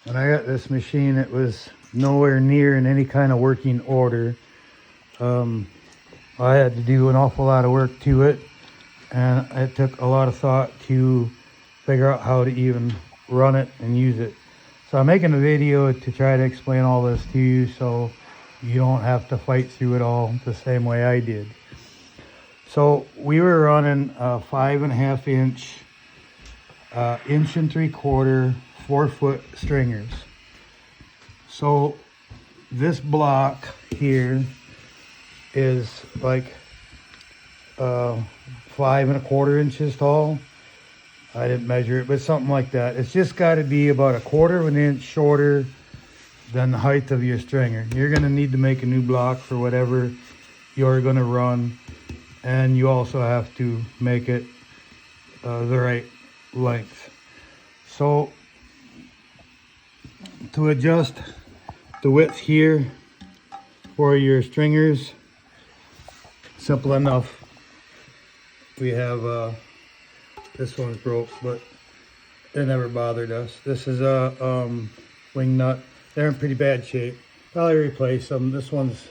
When I got this machine, it was nowhere near in any kind of working order. I had to do an awful lot of work to it, and it took a lot of thought to figure out how to even run it and use it. So I'm making a video to try to explain all this to you so you don't have to fight through it all the same way I did. So we were running 5.5 inch, 1 3/4, 4-foot stringers. So this block here is like 5 1/4 inches tall. I didn't measure it, but something like that. It's just got to be about 1/4 of an inch shorter than the height of your stringer. You're going to need to make a new block for whatever you're going to run, and you also have to make it the right length. So to adjust the width here for your stringers, simple enough. We have this one's broke, but it never bothered us. This is a wing nut. They're in pretty bad shape. Probably replace them. This one's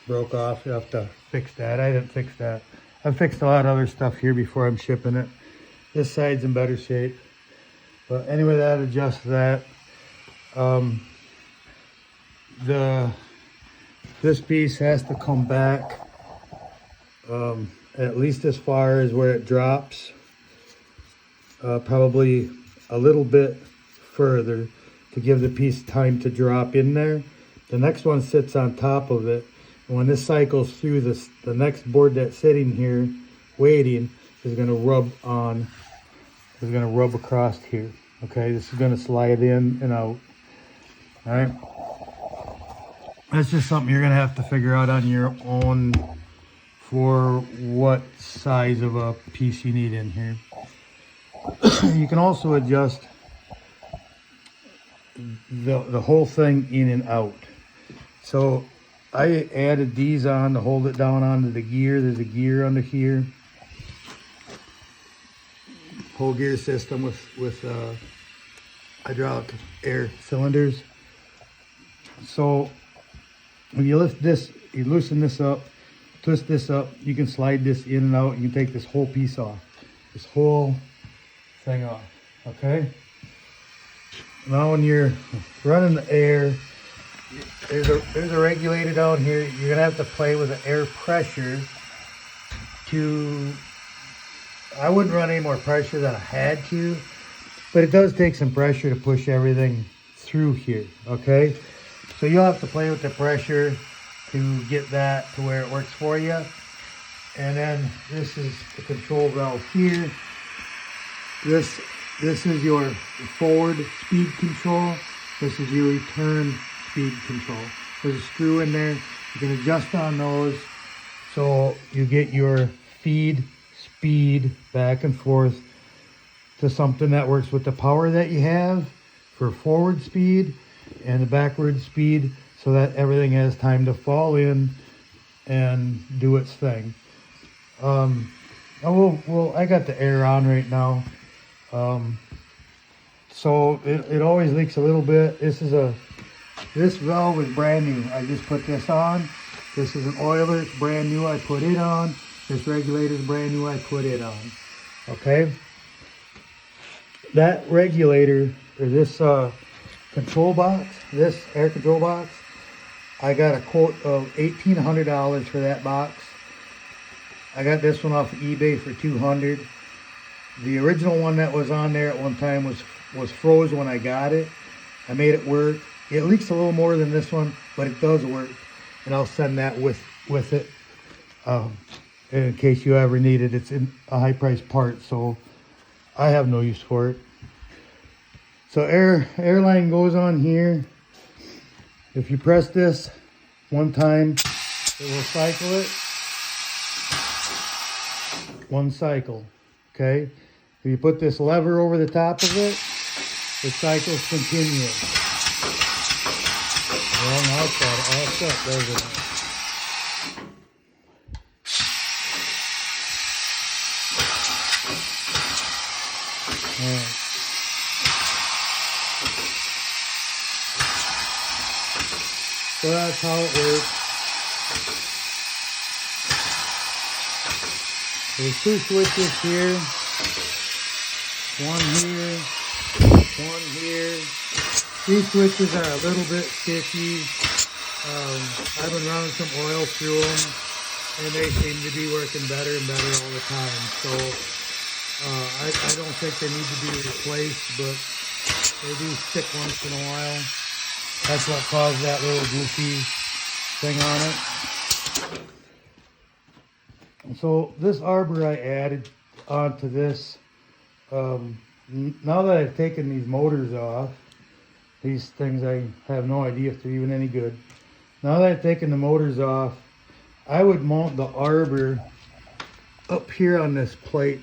broke off. You have to fix that. I didn't fix that. I've fixed a lot of other stuff here before I'm shipping it. This side's in better shape. But anyway, that adjusts that. This piece has to come back at least as far as where it drops. Probably a little bit further to give the piece time to drop in there. The next one sits on top of it. And when this cycles through this, the next board that's sitting here waiting is going to rub on, is going to rub across here. Okay, this is going to slide in and out. All right. That's just something you're going to have to figure out on your own for what size of a piece you need in here. You can also adjust the whole thing in and out. So I added these on to hold it down onto the gear. There's a gear under here. Whole gear system with hydraulic air cylinders. So when you lift this, you loosen this up, twist this up, you can slide this in and out. You can take this whole piece off, this whole thing off. Okay. Now when you're running the air, there's a regulator down here. You're gonna have to play with the air pressure to, I wouldn't run any more pressure than I had to, but it does take some pressure to push everything through here. Okay, so you'll have to play with the pressure to get that to where it works for you. And then this is the control valve here. This is your forward speed control. This is your return speed control. There's a screw in there. You can adjust on those so you get your feed speed back and forth to something that works with the power that you have for forward speed and the backward speed, so that everything has time to fall in and do its thing. I got the air on right now. So it always leaks a little bit. This valve is brand new. I just put this on. This is an oiler. It's brand new. I put it on. This regulator is brand new. I put it on. Okay. That regulator, or this control box, this air control box, I got a quote of $1,800 for that box. I got this one off of eBay for $200. The original one that was on there at one time was froze when I got it. I made it work. It leaks a little more than this one, but it does work. And I'll send that with it in case you ever need it. It's in a high price part, so I have no use for it. So air line goes on here. If you press this one time, it will cycle it. One cycle, okay? If you put this lever over the top of it, the cycles continue. Well, now it's all set, doesn't it? All right. So that's how it works. There's two switches here. One here, one here. These switches are a little bit sticky. I've been running some oil through them, and they seem to be working better and better all the time. So I don't think they need to be replaced, but they do stick once in a while. That's what caused that little goofy thing on it. So this arbor I added onto this. Now that I've taken these motors off, these things I have no idea if they're even any good. Now that I've taken the motors off, I would mount the arbor up here on this plate.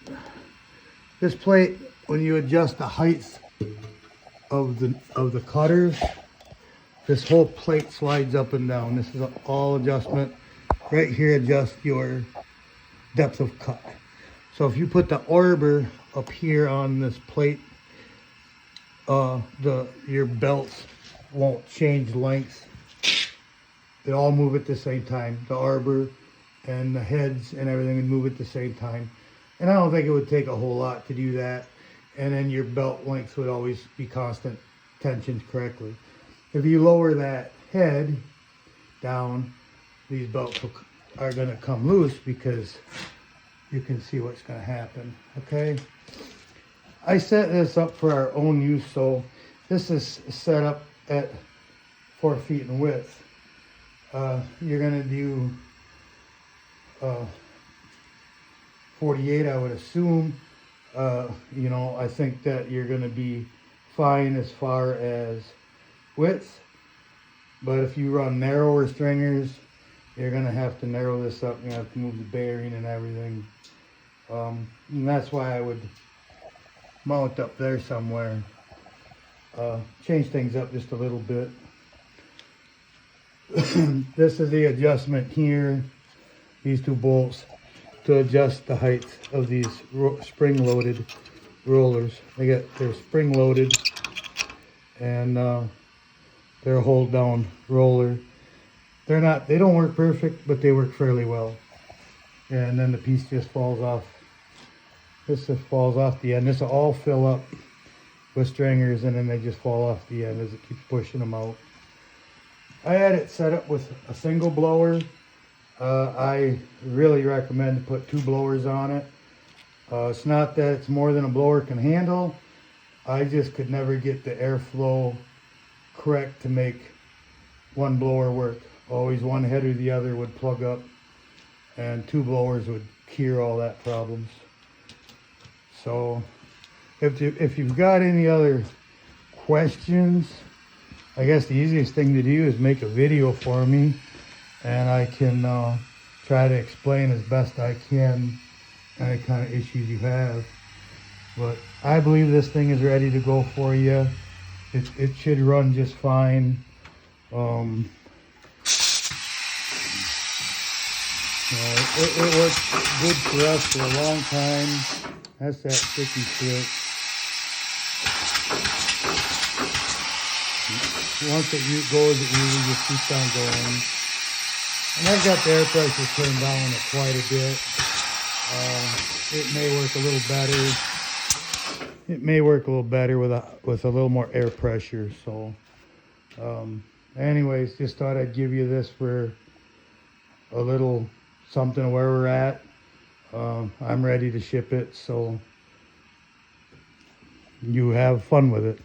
This plate, when you adjust the height of the cutters, this whole plate slides up and down. This is an all adjustment. Right here, adjust your depth of cut. So if you put the arbor up here on this plate, your belts won't change length. They all move at the same time. The arbor and the heads and everything would move at the same time. And I don't think it would take a whole lot to do that. And then your belt length would always be constant tensioned correctly. If you lower that head down, these belts are going to come loose because you can see what's going to happen. Okay. I set this up for our own use, so this is set up at 4 feet in width. You're going to do 48, I would assume. You know, I think that you're going to be fine as far as width, but if you run narrower stringers, you're going to have to narrow this up. You're going to have to move the bearing and everything. And that's why I would mount up there somewhere. Change things up just a little bit. This is the adjustment here, these two bolts, to adjust the height of these spring-loaded rollers. They're spring-loaded, and they're a hold-down roller. They don't work perfect, but they work fairly well. And then the piece just falls off. This just falls off the end. This will all fill up with stringers, and then they just fall off the end as it keeps pushing them out. I had it set up with a single blower. I really recommend to put 2 blowers on it. It's not that it's more than a blower can handle. I just could never get the airflow correct to make one blower work. Always one head or the other would plug up, and 2 blowers would cure all that problems. So if you've got any other questions, I guess the easiest thing to do is make a video for me, and I can try to explain as best I can any kind of issues you have. But I believe this thing is ready to go for you. It should run just fine. It worked good for us for a long time. That's that sticky switch. Once it goes, it usually just keeps on going. And I've got the air pressure turned down quite a bit. It may work a little better. It may work a little better with a little more air pressure. So, anyways, just thought I'd give you this for a little something where we're at. I'm ready to ship it, so you have fun with it.